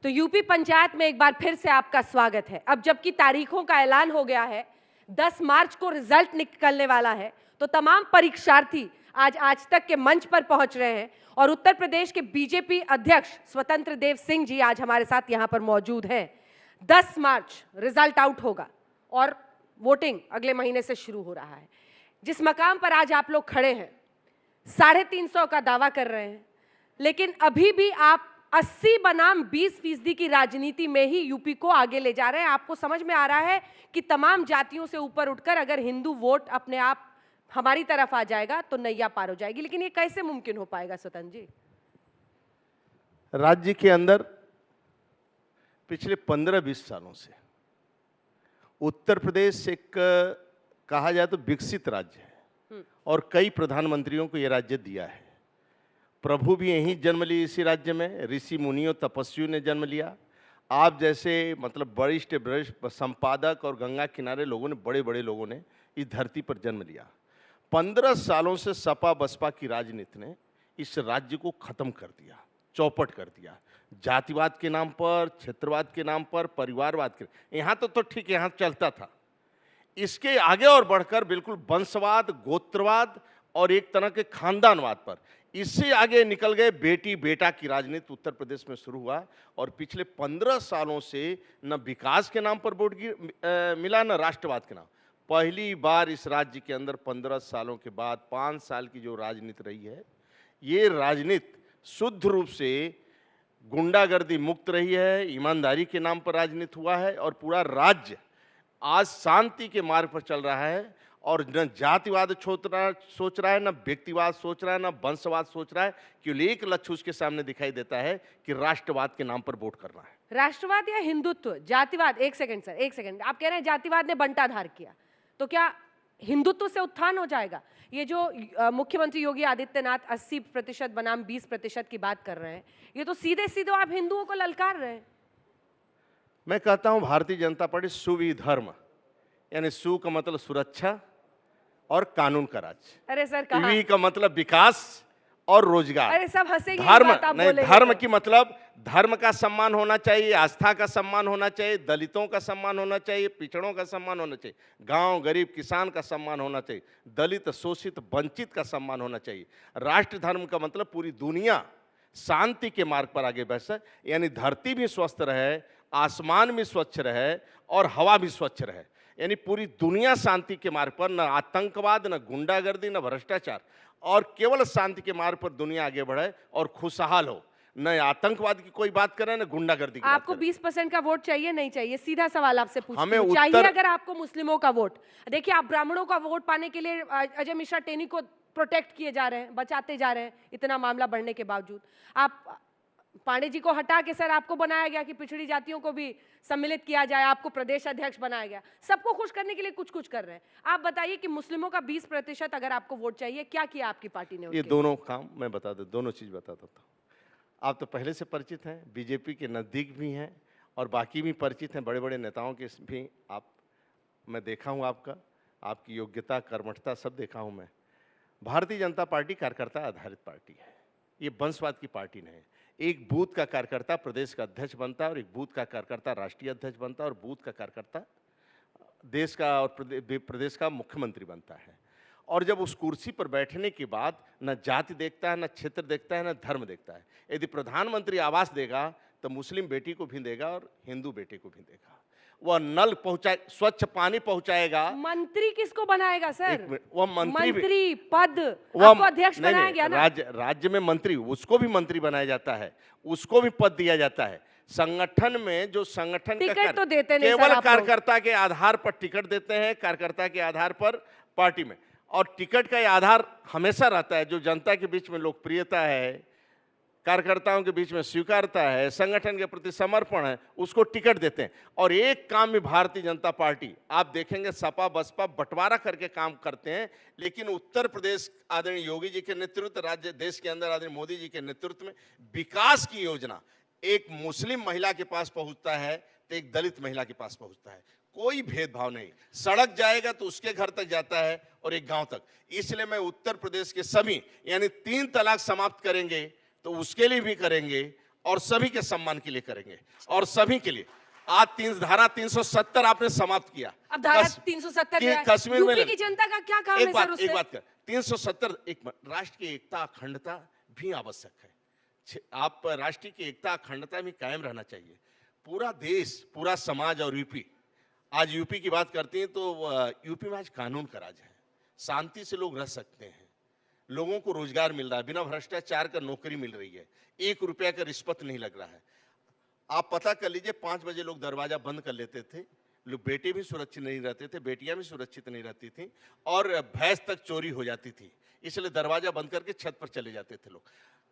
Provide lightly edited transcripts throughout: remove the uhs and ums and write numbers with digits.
तो यूपी पंचायत में एक बार फिर से आपका स्वागत है। अब जबकि तारीखों का ऐलान हो गया है, 10 मार्च को रिजल्ट निकलने वाला है, तो तमाम परीक्षार्थी आज तक के मंच पर पहुंच रहे हैं और उत्तर प्रदेश के बीजेपी अध्यक्ष स्वतंत्र देव सिंह जी आज हमारे साथ यहां पर मौजूद हैं। 10 मार्च रिजल्ट आउट होगा और वोटिंग अगले महीने से शुरू हो रहा है। जिस मकाम पर आज आप लोग खड़े हैं, 350 का दावा कर रहे हैं, लेकिन अभी भी आप 80 बनाम 20% की राजनीति में ही यूपी को आगे ले जा रहे हैं। आपको समझ में आ रहा है कि तमाम जातियों से ऊपर उठकर अगर हिंदू वोट अपने आप हमारी तरफ आ जाएगा तो नैया पार हो जाएगी, लेकिन ये कैसे मुमकिन हो पाएगा स्वतंत्र जी? राज्य के अंदर पिछले 15-20 सालों से उत्तर प्रदेश एक कहा जाए तो विकसित राज्य है और कई प्रधानमंत्रियों को यह राज्य दिया है। प्रभु भी यहीं जन्म लिए, इसी राज्य में ऋषि मुनियों तपस्वियों ने जन्म लिया। आप जैसे मतलब वरिष्ठ संपादक और गंगा किनारे लोगों ने, बड़े बड़े लोगों ने इस धरती पर जन्म लिया। 15 सालों से सपा बसपा की राजनीति ने इस राज्य को खत्म कर दिया, चौपट कर दिया। जातिवाद के नाम पर, क्षेत्रवाद के नाम पर, परिवारवाद के, यहाँ तो ठीक यहाँ चलता था। इसके आगे और बढ़कर बिल्कुल वंशवाद, गोत्रवाद और एक तरह के खानदानवाद पर, इससे आगे निकल गए। बेटी बेटा की राजनीति उत्तर प्रदेश में शुरू हुआ और पिछले 15 सालों से न विकास के नाम पर वोट मिला, न राष्ट्रवाद के नाम। पहली बार इस राज्य के अंदर 15 सालों के बाद 5 साल की जो राजनीति रही है, ये राजनीति शुद्ध रूप से गुंडागर्दी मुक्त रही है, ईमानदारी के नाम पर राजनीति हुआ है और पूरा राज्य आज शांति के मार्ग पर चल रहा है और न जातिवाद सोच रहा है, न व्यक्तिवाद सोच रहा है, न वंशवाद सोच रहा है। केवल एक लक्ष्य उसके सामने दिखाई देता है कि राष्ट्रवाद के नाम पर वोट करना है। राष्ट्रवाद या हिंदुत्व? जातिवाद? एक सेकंड सर, एक सेकंड। आप कह रहे हैं जातिवाद ने बंटाधार किया, तो क्या हिंदुत्व से उत्थान हो जाएगा? ये जो मुख्यमंत्री योगी आदित्यनाथ 80% बनाम 20% की बात कर रहे हैं, ये तो सीधे सीधे आप हिंदुओं को ललकार रहे हैं। मैं कहता हूं भारतीय जनता पार्टी सुविधर्म, यानी सु का मतलब सुरक्षा और कानून का राज। अरे सर, कहाँ? वी का मतलब विकास और रोजगार। अरे सब हंसेंगे। धर्म नहीं, धर्म की मतलब धर्म का सम्मान होना चाहिए, आस्था का सम्मान होना चाहिए, दलितों का सम्मान होना चाहिए, पिछड़ों का सम्मान होना चाहिए, गांव गरीब किसान का सम्मान होना चाहिए, दलित शोषित वंचित का सम्मान होना चाहिए। राष्ट्र धर्म का मतलब पूरी दुनिया शांति के मार्ग पर आगे बढ़ सके, यानी धरती भी स्वस्थ रहे, आसमान भी स्वच्छ रहे और हवा भी स्वच्छ रहे, यानी पूरी दुनिया शांति के मार्ग पर, न आतंकवाद, न गुंडागर्दी, न भ्रष्टाचार, और केवल शांति के मार्ग पर दुनिया आगे बढ़े और खुशहाल हो। न आतंकवाद की कोई बात करें, न गुंडागर्दी की। आपको 20% का वोट चाहिए, नहीं चाहिए? सीधा सवाल आपसे पूछती हमें हूं। चाहिए अगर आपको मुस्लिमों का वोट? देखिए, आप ब्राह्मणों का वोट पाने के लिए अजय मिश्रा टेनी को प्रोटेक्ट किए जा रहे हैं, बचाते जा रहे हैं, इतना मामला बढ़ने के बावजूद। आप पांडे जी को हटा के सर आपको बनाया गया कि पिछड़ी जातियों को भी सम्मिलित किया जाए, आपको प्रदेश अध्यक्ष बनाया गया। सबको खुश करने के लिए कुछ कुछ कर रहे हैं। आप बताइए कि मुस्लिमों का 20% अगर आपको वोट चाहिए, क्या किया आपकी पार्टी ने? ये दोनों काम मैं बता दूं, दोनों चीज बता देता हूँ। आप तो पहले से परिचित हैं, बीजेपी के नज़दीक भी हैं और बाकी भी परिचित हैं, बड़े बड़े नेताओं के भी मैं देखा हूँ आपकी योग्यता, कर्मठता सब देखा हूँ मैं। भारतीय जनता पार्टी कार्यकर्ता आधारित पार्टी है, ये वंशवाद की पार्टी नहीं है। एक बूथ का कार्यकर्ता प्रदेश का अध्यक्ष बनता है और एक बूथ का कार्यकर्ता राष्ट्रीय अध्यक्ष बनता है और बूथ का कार्यकर्ता देश का और प्रदेश का मुख्यमंत्री बनता है। और जब उस कुर्सी पर बैठने के बाद न जाति देखता है, न क्षेत्र देखता है, न धर्म देखता है। यदि प्रधानमंत्री आवास देगा तो मुस्लिम बेटी को भी देगा और हिंदू बेटे को भी देगा। वह नल पहुंचाए, स्वच्छ पानी पहुंचाएगा। मंत्री किसको बनाएगा सर? वह मंत्री पद आपको अध्यक्ष बनाया गया ना? राज्य में मंत्री, उसको भी मंत्री बनाया जाता है, उसको भी पद दिया जाता है। संगठन में जो संगठन टिकट तो देते नहीं, केवल कार्यकर्ता के आधार पर टिकट देते हैं, कार्यकर्ता के आधार पर पार्टी में, और टिकट का आधार हमेशा रहता है जो जनता के बीच में लोकप्रियता है, कार्यकर्ताओं के बीच में स्वीकारता है, संगठन के प्रति समर्पण है, उसको टिकट देते हैं। और एक काम में भारतीय जनता पार्टी, आप देखेंगे सपा बसपा बंटवारा करके काम करते हैं, लेकिन उत्तर प्रदेश आदरणीय योगी जी के नेतृत्व, राज्य देश के अंदर आदरणीय मोदी जी के नेतृत्व में विकास की योजना एक मुस्लिम महिला के पास पहुंचता है तो एक दलित महिला के पास पहुंचता है। कोई भेदभाव नहीं, सड़क जाएगा तो उसके घर तक जाता है और एक गांव तक। इसलिए मैं उत्तर प्रदेश के सभी, यानी 3 तलाक समाप्त करेंगे तो उसके लिए भी करेंगे और सभी के सम्मान के लिए करेंगे और सभी के लिए। आज धारा 370 आपने समाप्त किया। अब धारा 370 कश्मीर में यूपी की जनता का क्या काम है सर उससे? एक बात कर 370 राष्ट्र की एकता अखंडता भी आवश्यक है। आप राष्ट्र की एकता अखंडता भी कायम रहना चाहिए। पूरा देश, पूरा समाज और यूपी, आज यूपी की बात करते हैं तो यूपी में आज कानून का राज है, शांति से लोग रह सकते हैं, लोगों को रोजगार मिल रहा है, बिना भ्रष्टाचार का नौकरी मिल रही है, 1 रुपया का रिश्वत नहीं लग रहा है। आप पता कर लीजिए 5 बजे लोग दरवाजा बंद कर लेते थे, लोग बेटे भी सुरक्षित नहीं रहते थे, बेटियां भी सुरक्षित नहीं रहती थी और भैंस तक चोरी हो जाती थी, इसलिए दरवाजा बंद करके छत पर चले जाते थे लोग।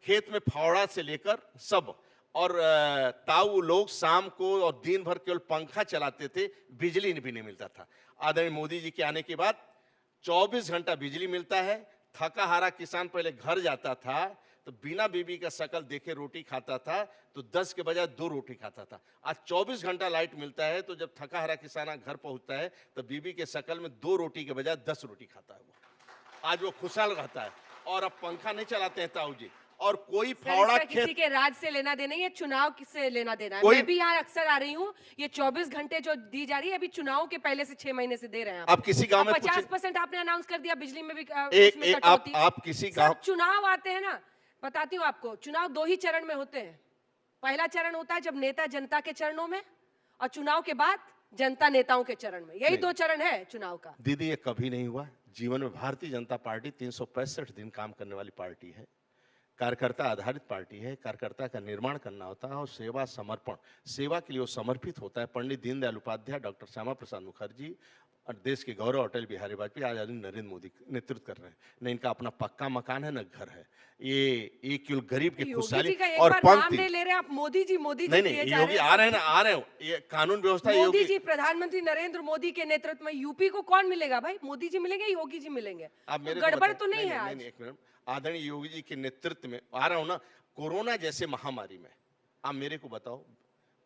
खेत में फावड़ा से लेकर सब, और ताऊ लोग शाम को और दिन भर केवल पंखा चलाते थे, बिजली भी नहीं मिलता था। आदरणीय मोदी जी के आने के बाद 24 घंटा बिजली मिलता है। थका हारा किसान पहले घर जाता था तो बिना बीबी का शकल देखे रोटी खाता था, तो 10 के बजाय 2 रोटी खाता था। आज 24 घंटा लाइट मिलता है, तो जब थका हारा किसान घर पहुंचता है तो बीबी के शकल में 2 रोटी के बजाय 10 रोटी खाता है। वो आज वो खुशहाल रहता है। और अब पंखा नहीं चलाते हैं ताऊ जी, और कोई फावड़ा किसी के राज से लेना देना, ये चुनाव किससे लेना देना है? कोई... मैं भी यहाँ अक्सर आ रही हूँ, ये 24 घंटे जो दी जा रही है अभी चुनाव के पहले से 6 महीने से दे रहे हैं। आप किसी गांव में 50% आपने अनाउंस कर दिया, बिजली में भी आप किसी गांव, चुनाव आते हैं ना, बताती हूँ आपको, चुनाव 2 ही चरण में होते हैं। पहला चरण होता है जब नेता जनता के चरणों में, और चुनाव के बाद जनता नेताओं के चरण में। यही 2 चरण है चुनाव का। दीदी ये कभी नहीं हुआ जीवन में। भारतीय जनता पार्टी 365 दिन काम करने वाली पार्टी है, कार्यकर्ता आधारित पार्टी है। कार्यकर्ता का निर्माण करना होता है और सेवा समर्पण, सेवा के लिए वो समर्पित होता है। पंडित दीनदयाल उपाध्याय, डॉक्टर श्यामा प्रसाद मुखर्जी और देश के गौरव अटल बिहारी वाजपेयी आज आदमी नरेंद्र मोदी नेतृत्व कर रहे हैं। न इनका अपना पक्का मकान है न घर है, ये केवल गरीब की खुशहाली और पंक्ति ले रहे हैं आप। मोदी जी नहीं योगी आ रहे हैं ना, आ रहे हो। ये कानून व्यवस्था, मोदी जी, प्रधानमंत्री नरेंद्र मोदी के नेतृत्व में यूपी को कौन मिलेगा भाई? मोदी जी मिलेंगे, योगी जी मिलेंगे? गड़बड़ तो नहीं है आज? एक मिनट, आदरणीय योगी जी के नेतृत्व में आ रहा हूं ना। कोरोना जैसे महामारी में आप मेरे को बताओ,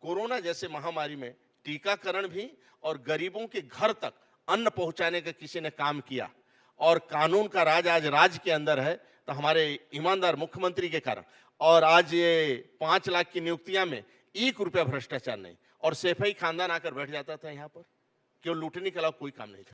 कोरोना जैसे महामारी में टीकाकरण भी और गरीबों के घर तक अन्न पहुंचाने का किसी ने काम किया, और कानून का राज आज राज्य के अंदर है, तो हमारे ईमानदार मुख्यमंत्री के कारण। और आज ये 5 लाख की नियुक्तियां में 1 रुपया भ्रष्टाचार नहीं, और सैफई खानदान आकर बैठ जाता था यहाँ पर, केवल लूटने के अलावा कोई काम नहीं था।